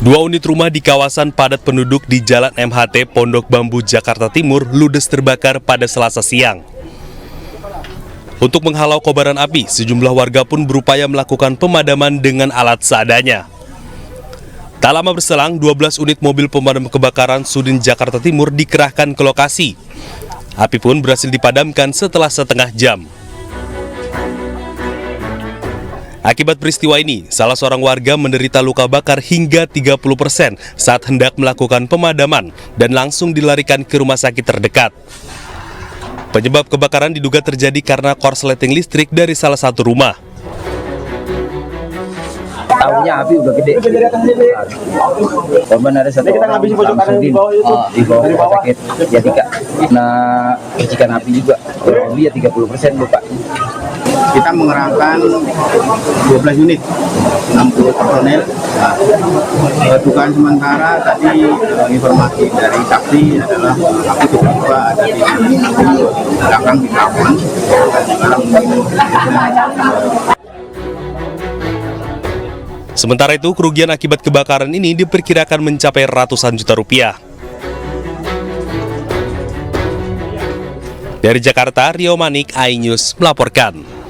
Dua unit rumah di kawasan padat penduduk di Jalan MHT Pondok Bambu, Jakarta Timur ludes terbakar pada Selasa siang. Untuk menghalau kobaran api, sejumlah warga pun berupaya melakukan pemadaman dengan alat seadanya. Tak lama berselang, 12 unit mobil pemadam kebakaran Sudin Jakarta Timur dikerahkan ke lokasi. Api pun berhasil dipadamkan setelah setengah jam. Akibat peristiwa ini, salah seorang warga menderita luka bakar hingga 30% saat hendak melakukan pemadaman dan langsung dilarikan ke rumah sakit terdekat. Penyebab kebakaran diduga terjadi karena korsleting listrik dari salah satu rumah. Tahunya api udah gede. Korban ada satu orang langsung di bawah rumah sakit. Jadi kena percikan api juga. Kurang lebih 30% lupa. Kita mengerahkan 12 unit, 60 personel. Dugaan sementara tadi informasi dari saksi adalah api tiba-tiba ada di belakang di kawasan. Sementara itu, kerugian akibat kebakaran ini diperkirakan mencapai ratusan juta rupiah. Dari Jakarta, Rio Manik, iNews melaporkan.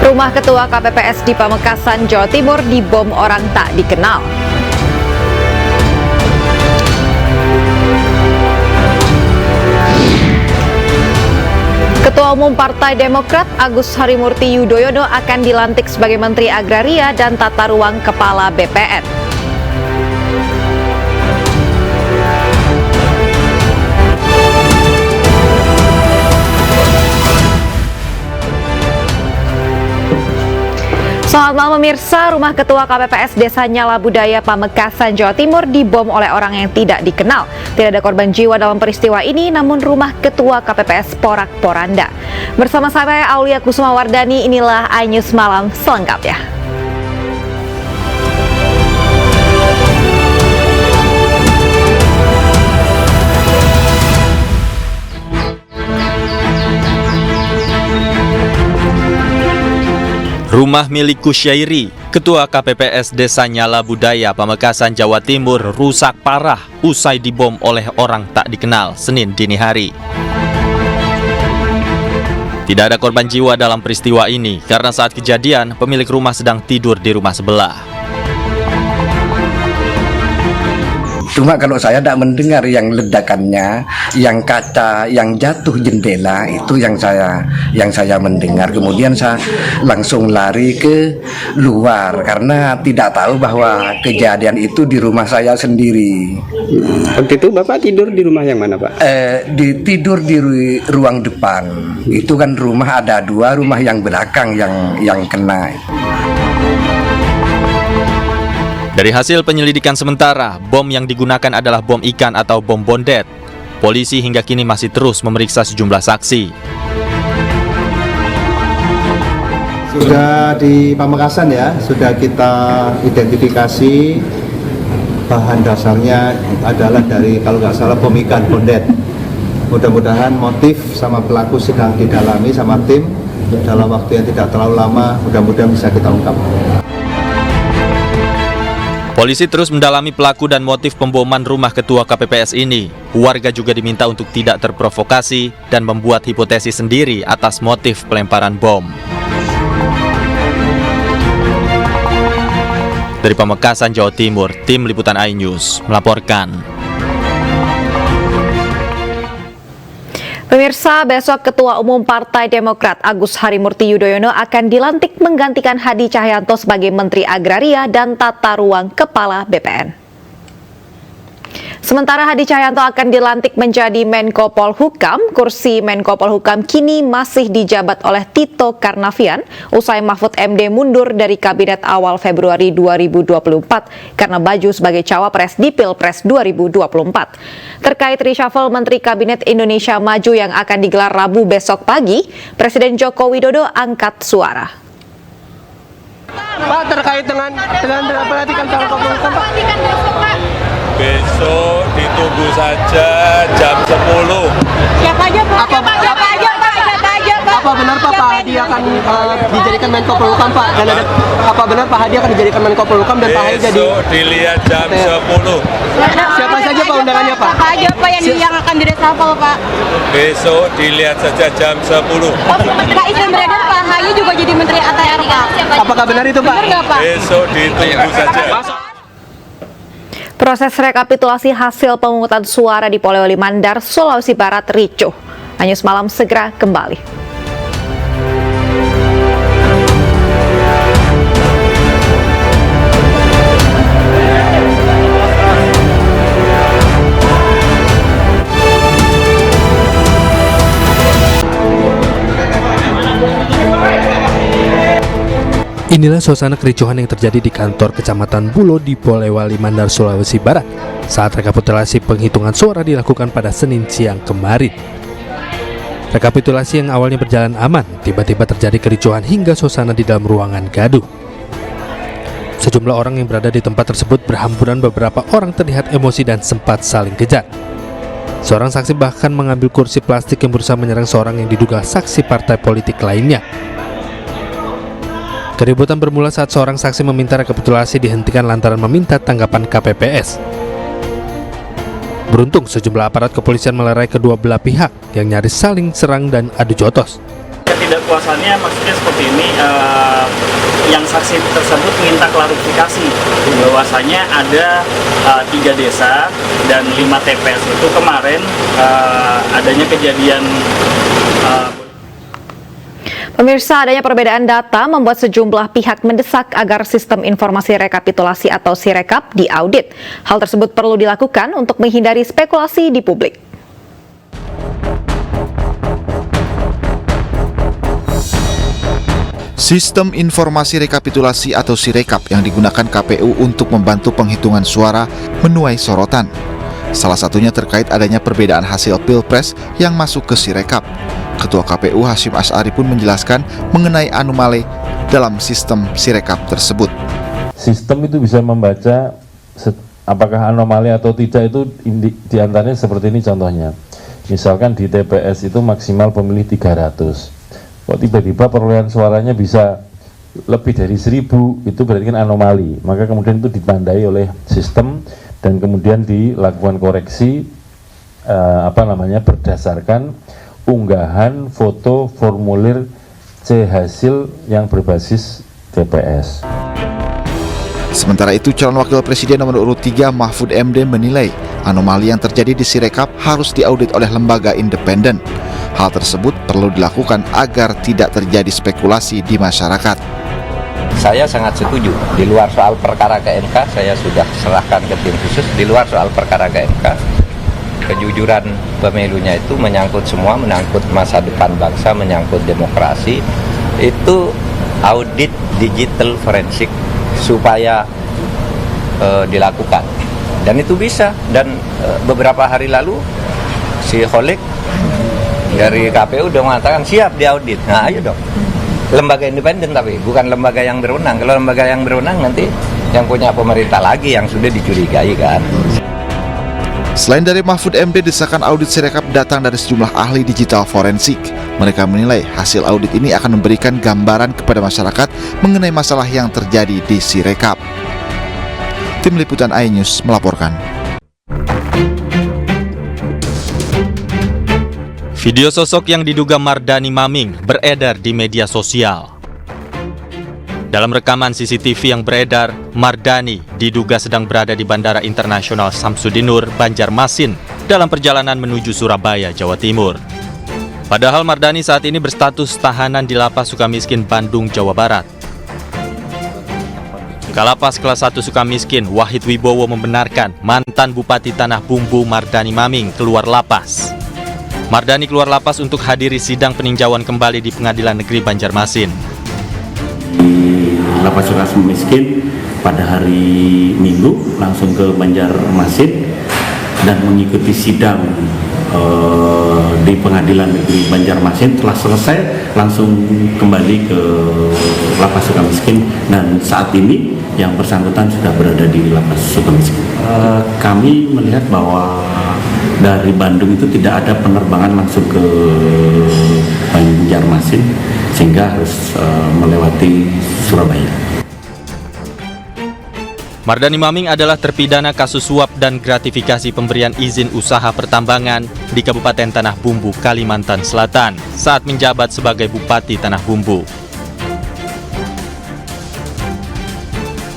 Rumah Ketua KPPS di Pamekasan, Jawa Timur dibom orang tak dikenal. Ketua Umum Partai Demokrat Agus Harimurti Yudhoyono akan dilantik sebagai Menteri Agraria dan Tata Ruang Kepala BPN. Selamat malam pemirsa, rumah Ketua KPPS Desa Nyala Budaya Pamekasan, Jawa Timur dibom oleh orang yang tidak dikenal. Tidak ada korban jiwa dalam peristiwa ini, namun rumah Ketua KPPS porak-poranda. Bersama saya Aulia Kusuma Wardani, inilah iNews Malam selengkapnya. Rumah milik Kusyairi, Ketua KPPS Desa Nyala Budaya Pamekasan, Jawa Timur rusak parah usai dibom oleh orang tak dikenal Senin dini hari. Tidak ada korban jiwa dalam peristiwa ini karena saat kejadian pemilik rumah sedang tidur di rumah sebelah. Cuma kalau saya tidak mendengar yang ledakannya, yang kaca, yang jatuh jendela, itu yang saya mendengar. Kemudian saya langsung lari ke luar karena tidak tahu bahwa kejadian itu di rumah saya sendiri. Waktu itu Bapak tidur di rumah yang mana, Pak? Tidur di ruang depan. Itu kan rumah ada dua, rumah yang belakang yang kena. Dari hasil penyelidikan sementara, bom yang digunakan adalah bom ikan atau bom bondet. Polisi hingga kini masih terus memeriksa sejumlah saksi. Sudah di Pamekasan ya, sudah kita identifikasi bahan dasarnya adalah dari kalau nggak salah bom ikan bondet. Mudah-mudahan motif sama pelaku sedang didalami sama tim dalam waktu yang tidak terlalu lama, mudah-mudahan bisa kita ungkap. Polisi terus mendalami pelaku dan motif pemboman rumah Ketua KPPS ini. Warga juga diminta untuk tidak terprovokasi dan membuat hipotesis sendiri atas motif pelemparan bom. Dari Pamekasan, Jawa Timur, tim liputan iNews melaporkan. Pemirsa, besok Ketua Umum Partai Demokrat Agus Harimurti Yudhoyono akan dilantik menggantikan Hadi Cahyanto sebagai Menteri Agraria dan Tata Ruang Kepala BPN. Sementara Hadi Cahyanto akan dilantik menjadi Menko Polhukam, kursi Menko Polhukam kini masih dijabat oleh Tito Karnavian usai Mahfud MD mundur dari kabinet awal Februari 2024 karena maju sebagai cawapres di Pilpres 2024. Terkait reshuffle Menteri Kabinet Indonesia Maju yang akan digelar Rabu besok pagi, Presiden Joko Widodo angkat suara. Pak, terkait dengan pelantikan Menko Polhukam, Pak. Besok ditunggu saja jam 10. Siapa aja Pak? Apa benar Pak Hadi akan dijadikan Menko Polhukam, Pak? Dan apa benar Pak Hadi akan dijadikan Menko Polhukam dan Pak Hadi jadi? Besok dilihat jam 10. Siapa saja Pak undangannya Pak? Apa aja Pak yang akan direshuffle Pak? Besok dilihat saja jam 10. Pak Islam beredar Pak Hayu juga jadi Menteri ATR Pak. Apakah benar itu Pak? Benar nggak Pak? Besok ditunggu saja. Proses rekapitulasi hasil pemungutan suara di Polewali Mandar, Sulawesi Barat ricuh. Anyus Malam segera kembali. Inilah suasana kericuhan yang terjadi di kantor Kecamatan Bulo di Polewali Mandar, Sulawesi Barat saat rekapitulasi penghitungan suara dilakukan pada Senin siang kemarin. Rekapitulasi yang awalnya berjalan aman, tiba-tiba terjadi kericuhan hingga suasana di dalam ruangan gaduh. Sejumlah orang yang berada di tempat tersebut berhamburan, beberapa orang terlihat emosi dan sempat saling kejar. Seorang saksi bahkan mengambil kursi plastik yang berusaha menyerang seorang yang diduga saksi partai politik lainnya. Keributan bermula saat seorang saksi meminta rekapitulasi dihentikan lantaran meminta tanggapan KPPS. Beruntung sejumlah aparat kepolisian melerai kedua belah pihak yang nyaris saling serang dan adu jotos. Ketidakpuasannya maksudnya seperti ini, yang saksi tersebut minta klarifikasi bahwasanya ada 3 desa dan 5 TPS itu kemarin adanya kejadian. Pemirsa, adanya perbedaan data membuat sejumlah pihak mendesak agar sistem informasi rekapitulasi atau Sirekap diaudit. Hal tersebut perlu dilakukan untuk menghindari spekulasi di publik. Sistem informasi rekapitulasi atau Sirekap yang digunakan KPU untuk membantu penghitungan suara menuai sorotan. Salah satunya terkait adanya perbedaan hasil Pilpres yang masuk ke Sirekap. Ketua KPU Hasyim Asy'ari pun menjelaskan mengenai anomali dalam sistem Sirekap tersebut. Sistem itu bisa membaca apakah anomali atau tidak, itu diantaranya seperti ini contohnya. Misalkan di TPS itu maksimal pemilih 300. Kok tiba-tiba perolehan suaranya bisa lebih dari 1000, itu berarti kan anomali. Maka kemudian itu ditandai oleh sistem dan kemudian dilakukan koreksi berdasarkan unggahan foto formulir C hasil yang berbasis TPS. Sementara itu, calon wakil presiden nomor urut 3 Mahfud MD menilai anomali yang terjadi di Sirekap harus diaudit oleh lembaga independen. Hal tersebut perlu dilakukan agar tidak terjadi spekulasi di masyarakat. Saya sangat setuju. Di luar soal perkara ke MK, saya sudah serahkan ke tim khusus. Di luar soal perkara ke MK, kejujuran pemilunya itu menyangkut semua, menyangkut masa depan bangsa, menyangkut demokrasi. Itu audit digital forensik supaya dilakukan. Dan itu bisa. Dan beberapa hari lalu si Holik dari KPU udah mengatakan siap diaudit. Nah, ayo dong. Lembaga independen tapi bukan lembaga yang berwenang. Kalau lembaga yang berwenang nanti yang punya pemerintah lagi yang sudah dicurigai kan. Selain dari Mahfud MD, desakan audit Sirekap datang dari sejumlah ahli digital forensik. Mereka menilai hasil audit ini akan memberikan gambaran kepada masyarakat mengenai masalah yang terjadi di Sirekap. Tim Liputan iNews melaporkan. Video sosok yang diduga Mardani Maming beredar di media sosial. Dalam rekaman CCTV yang beredar, Mardani diduga sedang berada di Bandara Internasional Samsudinur, Banjarmasin, dalam perjalanan menuju Surabaya, Jawa Timur. Padahal Mardani saat ini berstatus tahanan di Lapas Sukamiskin, Bandung, Jawa Barat. Kalapas kelas 1 Sukamiskin, Wahid Wibowo membenarkan mantan Bupati Tanah Bumbu Mardani Maming keluar lapas. Mardani keluar lapas untuk hadiri sidang peninjauan kembali di Pengadilan Negeri Banjarmasin. Di Lapas Sukamiskin pada hari Minggu langsung ke Banjarmasin dan mengikuti sidang di Pengadilan Negeri Banjarmasin. Telah selesai langsung kembali ke Lapas Sukamiskin dan saat ini yang bersangkutan sudah berada di Lapas Sukamiskin. Kami melihat bahwa dari Bandung itu tidak ada penerbangan langsung ke Banjarmasin sehingga harus melewati Surabaya. Mardani Maming adalah terpidana kasus suap dan gratifikasi pemberian izin usaha pertambangan di Kabupaten Tanah Bumbu, Kalimantan Selatan saat menjabat sebagai Bupati Tanah Bumbu.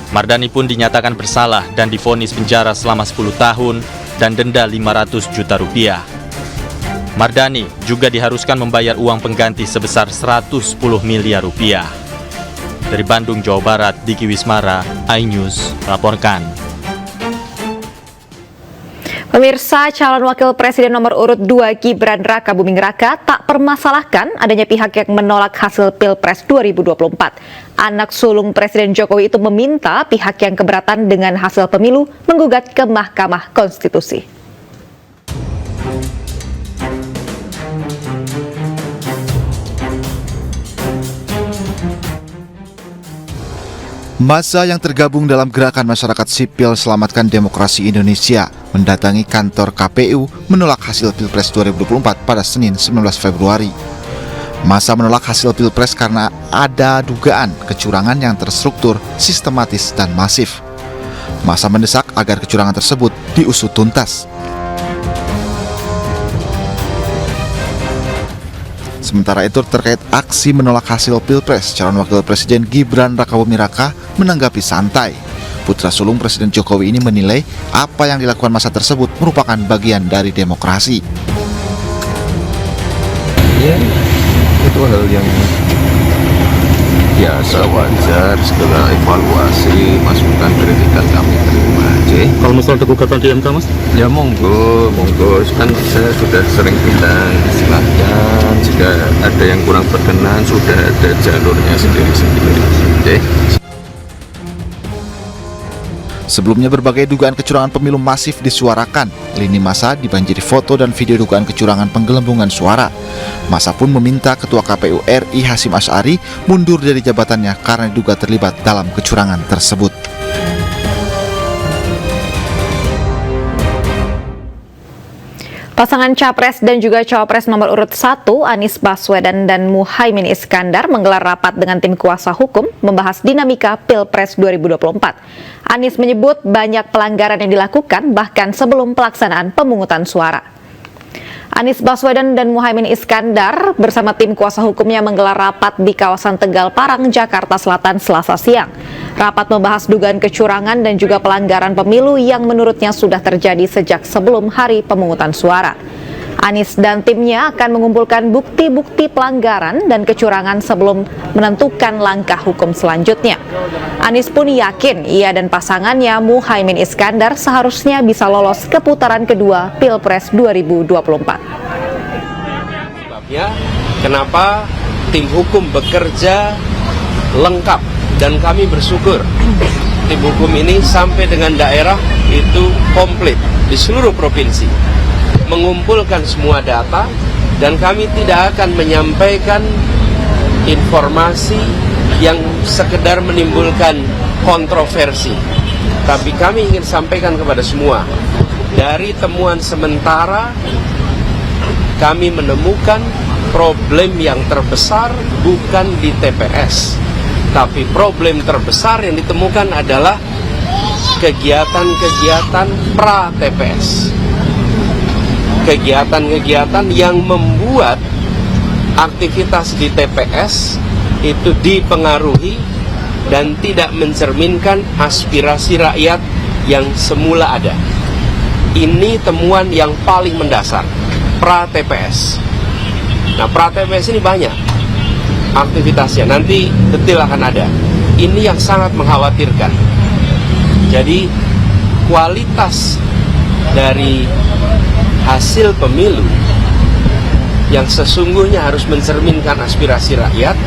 Mardani pun dinyatakan bersalah dan divonis penjara selama 10 tahun dan denda 500 juta rupiah. Mardani juga diharuskan membayar uang pengganti sebesar 110 miliar rupiah. Dari Bandung, Jawa Barat, Diki Wismara, iNews melaporkan. Pemirsa, calon wakil presiden nomor urut 2 Gibran Raka Buming Raka tak permasalahkan adanya pihak yang menolak hasil Pilpres 2024. Anak sulung Presiden Jokowi itu meminta pihak yang keberatan dengan hasil pemilu menggugat ke Mahkamah Konstitusi. Massa yang tergabung dalam gerakan masyarakat sipil Selamatkan Demokrasi Indonesia mendatangi kantor KPU menolak hasil Pilpres 2024 pada Senin 19 Februari. Massa menolak hasil Pilpres karena ada dugaan kecurangan yang terstruktur, sistematis, dan masif. Massa mendesak agar kecurangan tersebut diusut tuntas. Sementara itu, terkait aksi menolak hasil Pilpres, calon wakil presiden Gibran Raka Buming Raka menanggapi santai. Putra sulung Presiden Jokowi ini menilai apa yang dilakukan massa tersebut merupakan bagian dari demokrasi. Ya, itu hal yang biasa, wajar, segala evaluasi, masukan, kritikan kami terima aja. Kalau misalnya gugatan di MK, Mas? Ya monggo, kan saya sudah sering bilang, silahkan, jika ada yang kurang berkenan sudah ada jalurnya sendiri-sendiri. Okay. Sebelumnya berbagai dugaan kecurangan pemilu masif disuarakan. Lini massa dibanjiri foto dan video dugaan kecurangan penggelembungan suara. Massa pun meminta Ketua KPU RI Hasyim Asy'ari mundur dari jabatannya karena diduga terlibat dalam kecurangan tersebut. Pasangan Capres dan juga Cawapres nomor urut 1 Anies Baswedan dan Muhaimin Iskandar menggelar rapat dengan tim kuasa hukum membahas dinamika Pilpres 2024. Anies menyebut banyak pelanggaran yang dilakukan bahkan sebelum pelaksanaan pemungutan suara. Anies Baswedan dan Muhaimin Iskandar bersama tim kuasa hukumnya menggelar rapat di kawasan Tegal Parang, Jakarta Selatan Selasa siang. Rapat membahas dugaan kecurangan dan juga pelanggaran pemilu yang menurutnya sudah terjadi sejak sebelum hari pemungutan suara. Anies dan timnya akan mengumpulkan bukti-bukti pelanggaran dan kecurangan sebelum menentukan langkah hukum selanjutnya. Anies pun yakin ia dan pasangannya Muhaimin Iskandar seharusnya bisa lolos ke putaran kedua Pilpres 2024. Sebabnya kenapa tim hukum bekerja lengkap dan kami bersyukur tim hukum ini sampai dengan daerah itu komplit di seluruh provinsi. Mengumpulkan semua data dan kami tidak akan menyampaikan informasi yang sekedar menimbulkan kontroversi. Tapi kami ingin sampaikan kepada semua, dari temuan sementara kami menemukan problem yang terbesar bukan di TPS, tapi problem terbesar yang ditemukan adalah kegiatan-kegiatan pra-TPS. Kegiatan-kegiatan yang membuat aktivitas di TPS itu dipengaruhi dan tidak mencerminkan aspirasi rakyat yang semula ada. Ini temuan yang paling mendasar, pra-TPS. Nah, pra-TPS ini banyak aktivitasnya, nanti detail akan ada. Ini yang sangat mengkhawatirkan. Jadi kualitas dari hasil pemilu yang sesungguhnya harus mencerminkan aspirasi rakyat,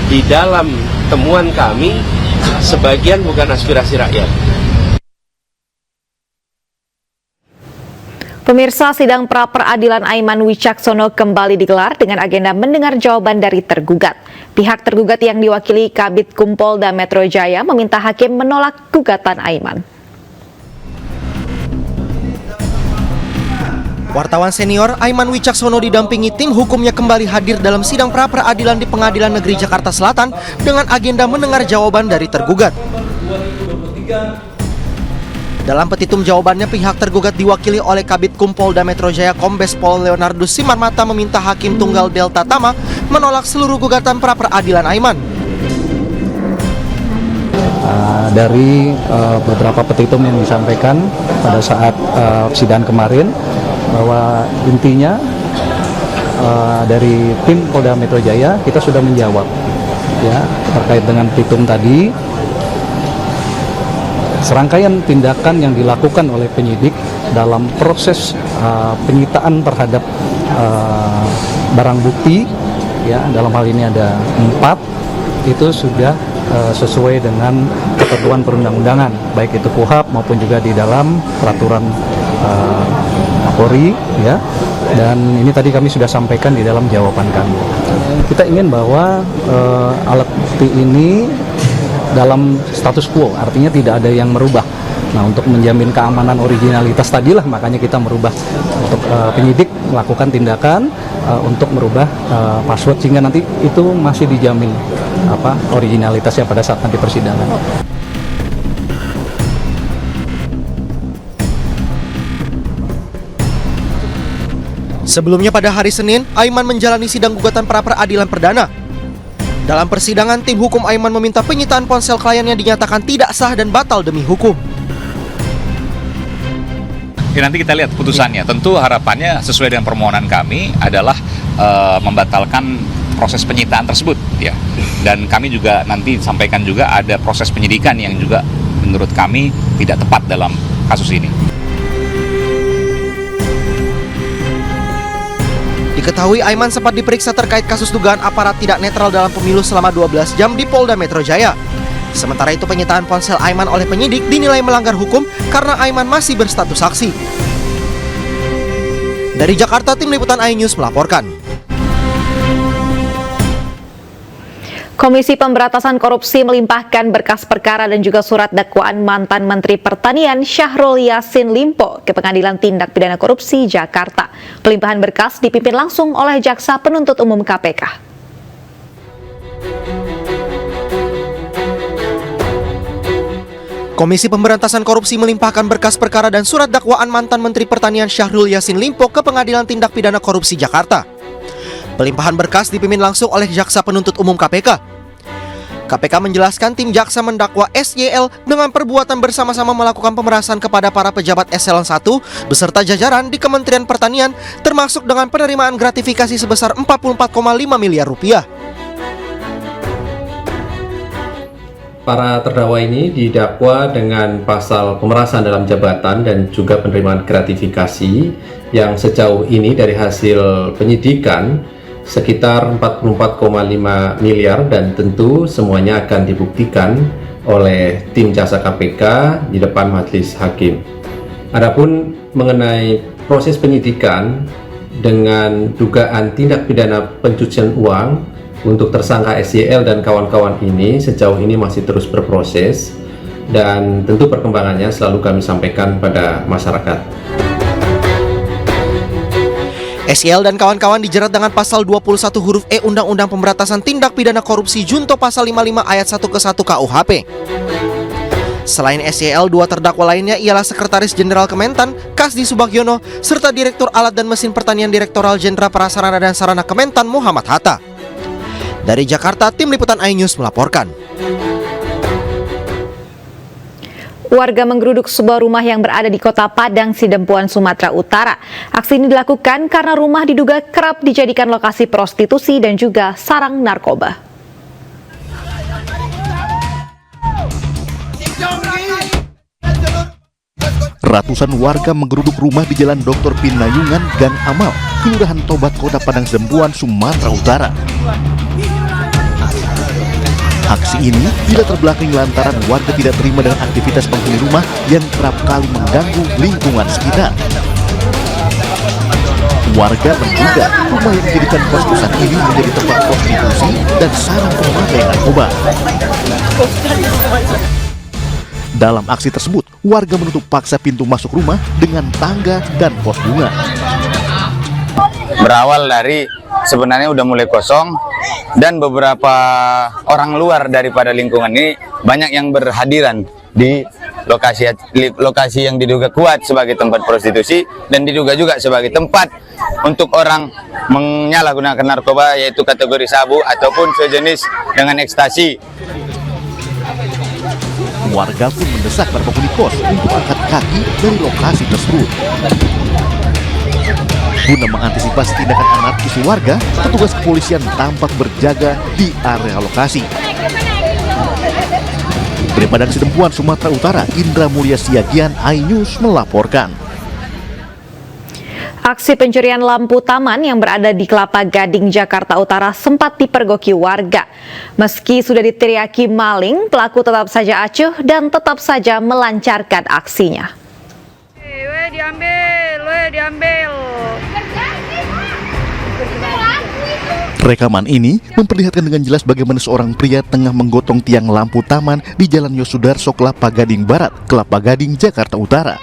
di dalam temuan kami sebagian bukan aspirasi rakyat. Pemirsa, sidang pra-peradilan Aiman Wicaksono kembali digelar dengan agenda mendengar jawaban dari tergugat. Pihak tergugat yang diwakili Kabid Kumpolda Metro Jaya meminta hakim menolak gugatan Aiman. Wartawan senior Aiman Wicaksono didampingi tim hukumnya kembali hadir dalam sidang pra-peradilan di Pengadilan Negeri Jakarta Selatan dengan agenda mendengar jawaban dari tergugat. Dalam petitum jawabannya, pihak tergugat diwakili oleh Kabid Kumpolda Metro Jaya Kombes Pol Leonardus Simarmata meminta Hakim Tunggal Delta Tama menolak seluruh gugatan pra-peradilan Aiman. Dari beberapa petitum yang disampaikan pada saat sidang kemarin, bahwa intinya dari tim Polda Metro Jaya kita sudah menjawab ya terkait dengan petitum tadi. Serangkaian tindakan yang dilakukan oleh penyidik dalam proses penyitaan terhadap barang bukti, ya dalam hal ini ada 4, itu sudah sesuai dengan ketentuan perundang-undangan, baik itu KUHP maupun juga di dalam peraturan Polri, ya. Dan ini tadi kami sudah sampaikan di dalam jawaban kami. Kita ingin bahwa alat bukti ini dalam status quo, artinya tidak ada yang merubah. Nah, untuk menjamin keamanan originalitas tadilah makanya kita merubah untuk penyidik melakukan tindakan untuk merubah password sehingga nanti itu masih dijamin originalitasnya pada saat nanti persidangan. Sebelumnya pada hari Senin, Aiman menjalani sidang gugatan pra-peradilan perdana. Dalam persidangan, tim hukum Aiman meminta penyitaan ponsel kliennya dinyatakan tidak sah dan batal demi hukum. Ya, nanti kita lihat putusannya. Tentu harapannya sesuai dengan permohonan kami adalah membatalkan proses penyitaan tersebut, ya. Dan kami juga nanti sampaikan juga ada proses penyidikan yang juga menurut kami tidak tepat dalam kasus ini. Diketahui Aiman sempat diperiksa terkait kasus dugaan aparat tidak netral dalam pemilu selama 12 jam di Polda Metro Jaya. Sementara itu penyitaan ponsel Aiman oleh penyidik dinilai melanggar hukum karena Aiman masih berstatus saksi. Dari Jakarta, tim liputan iNews melaporkan. Komisi Pemberantasan Korupsi melimpahkan berkas perkara dan juga surat dakwaan mantan Menteri Pertanian Syahrul Yassin Limpo ke Pengadilan Tindak Pidana Korupsi Jakarta. Pelimpahan berkas dipimpin langsung oleh Jaksa Penuntut Umum KPK. Komisi Pemberantasan Korupsi melimpahkan berkas perkara dan surat dakwaan mantan Menteri Pertanian Syahrul Yassin Limpo ke Pengadilan Tindak Pidana Korupsi Jakarta. Pelimpahan berkas dipimpin langsung oleh Jaksa Penuntut Umum KPK. KPK menjelaskan tim jaksa mendakwa SYL dengan perbuatan bersama-sama melakukan pemerasan kepada para pejabat eselon 1 beserta jajaran di Kementerian Pertanian, termasuk dengan penerimaan gratifikasi sebesar 44,5 miliar rupiah. Para terdakwa ini didakwa dengan pasal pemerasan dalam jabatan dan juga penerimaan gratifikasi yang sejauh ini dari hasil penyidikan sekitar 44,5 miliar dan tentu semuanya akan dibuktikan oleh tim jaksa KPK di depan majelis hakim. Adapun mengenai proses penyidikan dengan dugaan tindak pidana pencucian uang untuk tersangka SYL dan kawan-kawan ini sejauh ini masih terus berproses dan tentu perkembangannya selalu kami sampaikan pada masyarakat. SYL dan kawan-kawan dijerat dengan pasal 21 huruf E Undang-Undang Pemberantasan Tindak Pidana Korupsi Junto pasal 55 ayat 1 ke 1 KUHP. Selain SYL, 2 terdakwa lainnya ialah Sekretaris Jenderal Kementan, Kasdi Subagiono, serta Direktur Alat dan Mesin Pertanian Direktoral Jenderal Prasarana dan Sarana Kementan Muhammad Hatta. Dari Jakarta, tim liputan iNews melaporkan. Warga menggeruduk sebuah rumah yang berada di Kota Padang, Sidempuan, Sumatera Utara. Aksi ini dilakukan karena rumah diduga kerap dijadikan lokasi prostitusi dan juga sarang narkoba. Ratusan warga menggeruduk rumah di Jalan Dr. Pinayungan, Gang Amal, Kelurahan Tobat, Kota Padang Zembuan, Sumatera Utara. Aksi ini tidak terbelakang lantaran warga tidak terima dengan aktivitas penghuni rumah yang kerap kali mengganggu lingkungan sekitar. Warga menduga rumah yang dijadikan kos-kosan ini menjadi tempat prostitusi dan sarang pemakai narkoba. Dalam aksi tersebut, warga menutup paksa pintu masuk rumah dengan tangga dan pos bunga. Berawal dari sebenarnya udah mulai kosong dan beberapa orang luar daripada lingkungan ini banyak yang berhadiran di lokasi yang diduga kuat sebagai tempat prostitusi dan diduga juga sebagai tempat untuk orang menyalahgunakan narkoba, yaitu kategori sabu ataupun sejenis dengan ekstasi. Warga pun mendesak para penghuni kos untuk angkat kaki dari lokasi tersebut. Guna mengantisipasi tindakan anarkis warga, petugas kepolisian tampak berjaga di area lokasi. Dari Padang Sidempuan, Sumatera Utara, Indra Mulya Siagian, iNews melaporkan. Aksi pencurian lampu taman yang berada di Kelapa Gading, Jakarta Utara sempat dipergoki warga. Meski sudah diteriaki maling, pelaku tetap saja acuh dan tetap saja melancarkan aksinya. Diambil. Rekaman ini memperlihatkan dengan jelas bagaimana seorang pria tengah menggotong tiang lampu taman di Jalan Yosudarso, Kelapa Gading Barat, Kelapa Gading, Jakarta Utara.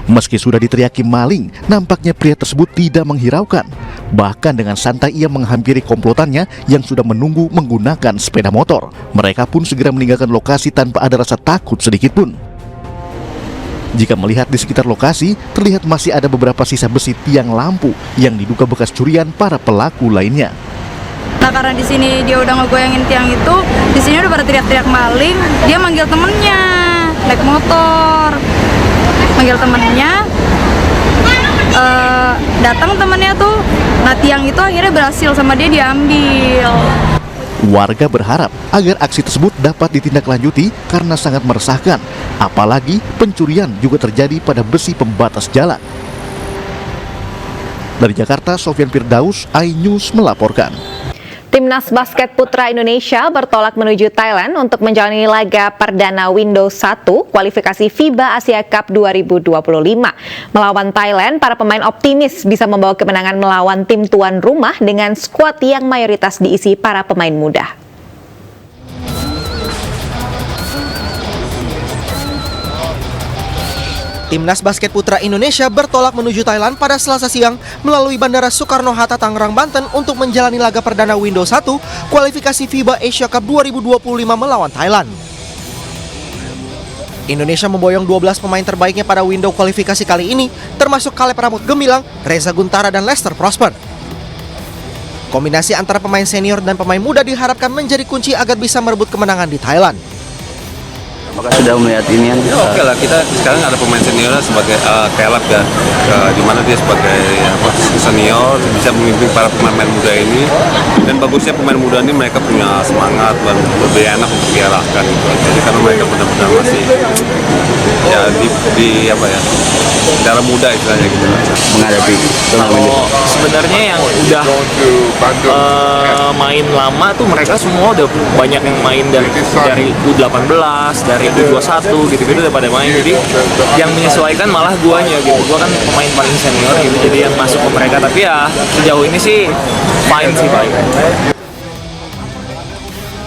Meski sudah diteriaki maling, nampaknya pria tersebut tidak menghiraukan. Bahkan dengan santai ia menghampiri komplotannya yang sudah menunggu menggunakan sepeda motor. Mereka pun segera meninggalkan lokasi tanpa ada rasa takut sedikitpun. Jika melihat di sekitar lokasi, terlihat masih ada beberapa sisa besi tiang lampu yang diduga bekas curian para pelaku lainnya. Nah, karena di sini dia udah ngegoyangin tiang itu, di sini udah pada teriak-teriak maling, dia manggil temennya naik motor. Manggil temennya, datang temennya tuh, nah tiang itu akhirnya berhasil sama dia diambil. Warga berharap agar aksi tersebut dapat ditindaklanjuti karena sangat meresahkan, apalagi pencurian juga terjadi pada besi pembatas jalan. Dari Jakarta, Sofyan Firdaus, iNews melaporkan. Timnas basket putra Indonesia bertolak menuju Thailand untuk menjalani laga perdana Windows 1 kualifikasi FIBA Asia Cup 2025. Melawan Thailand, para pemain optimis bisa membawa kemenangan melawan tim tuan rumah dengan skuad yang mayoritas diisi para pemain muda. Timnas basket putra Indonesia bertolak menuju Thailand pada Selasa siang melalui Bandara Soekarno-Hatta, Tangerang, Banten untuk menjalani laga perdana Windows 1 kualifikasi FIBA Asia Cup 2025 melawan Thailand. Indonesia memboyong 12 pemain terbaiknya pada window kualifikasi kali ini, termasuk Caleb Ramut Gemilang, Reza Guntara, dan Lester Prosper. Kombinasi antara pemain senior dan pemain muda diharapkan menjadi kunci agar bisa merebut kemenangan di Thailand. Apakah sudah melihat ini yang oke lah, kita sekarang ada pemain senior sebagai Caleb ya, di mana dia sebagai senior bisa memimpin para pemain muda ini, dan bagusnya pemain muda ini mereka punya semangat dan lebih enak untuk diarahkan gitu. Jadi karena mereka benar-benar masih ya di apa ya, darah muda istilahnya gitu menghadapi. Kalau sebenarnya yang udah main lama tuh mereka semua udah banyak yang main dari U18, dari U21 gitu-gitu udah pada main. Jadi yang menyesuaikan malah guanya gitu. Gua kan pemain paling senior gitu, jadi yang masuk ke mereka. Tapi ya sejauh ini sih fine sih, baik.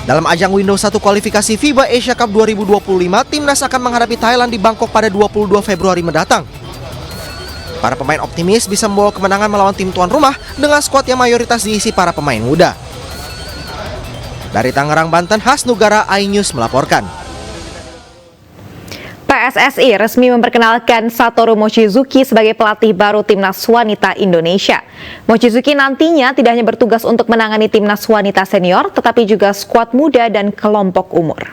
Dalam ajang Windows 1 kualifikasi FIBA Asia Cup 2025, timnas akan menghadapi Thailand di Bangkok pada 22 Februari mendatang. Para pemain optimis bisa membawa kemenangan melawan tim tuan rumah dengan skuad yang mayoritas diisi para pemain muda. Dari Tangerang, Banten, Hasnugara, iNews melaporkan. PSSI resmi memperkenalkan Satoru Mochizuki sebagai pelatih baru Timnas Wanita Indonesia. Mochizuki nantinya tidak hanya bertugas untuk menangani Timnas Wanita Senior, tetapi juga skuad muda dan kelompok umur.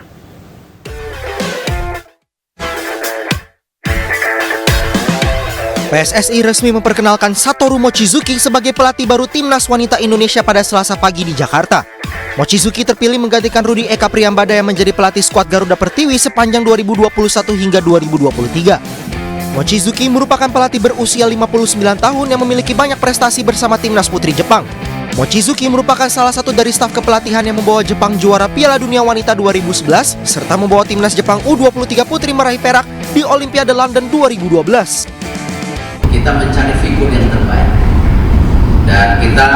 PSSI resmi memperkenalkan Satoru Mochizuki sebagai pelatih baru Timnas Wanita Indonesia pada Selasa pagi di Jakarta. Mochizuki terpilih menggantikan Rudi Eka Priyambada yang menjadi pelatih skuad Garuda Pertiwi sepanjang 2021 hingga 2023. Mochizuki merupakan pelatih berusia 59 tahun yang memiliki banyak prestasi bersama Timnas Putri Jepang. Mochizuki merupakan salah satu dari staf kepelatihan yang membawa Jepang juara Piala Dunia Wanita 2011 serta membawa Timnas Jepang U23 Putri meraih perak di Olimpiade London 2012. Kita mencari figur yang terbaik dan kita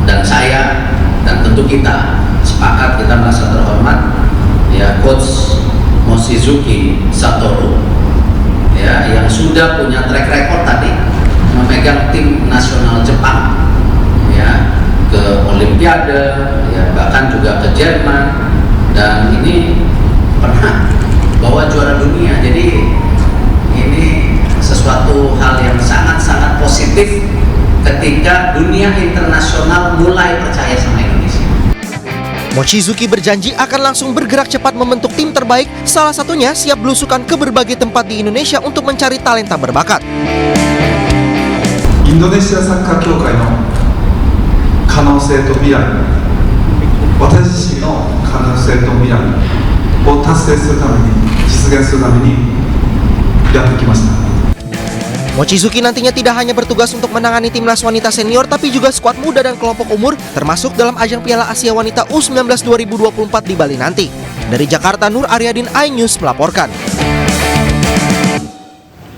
dan saya dan tentu kita sepakat, kita merasa terhormat ya Coach Mochizuki Satoru ya yang sudah punya track record tadi memegang tim nasional Jepang ya ke Olimpiade ya bahkan juga ke Jerman dan ini pernah bawa juara dunia. Jadi ini sesuatu hal yang sangat-sangat positif ketika dunia internasional mulai percaya sama Indonesia. Mochizuki berjanji akan langsung bergerak cepat membentuk tim terbaik, salah satunya siap belusukan ke berbagai tempat di Indonesia untuk mencari talenta berbakat. Indonesia Sakkar Kyoukai no kanousei to mirai, watashi zishin no kanousei to miraiを達成するために、実現するためにやってきました。Mochizuki nantinya tidak hanya bertugas untuk menangani timnas wanita senior tapi juga skuad muda dan kelompok umur termasuk dalam ajang Piala Asia Wanita U19 2024 di Bali nanti. Dari Jakarta, Nur Aryadin, iNews melaporkan.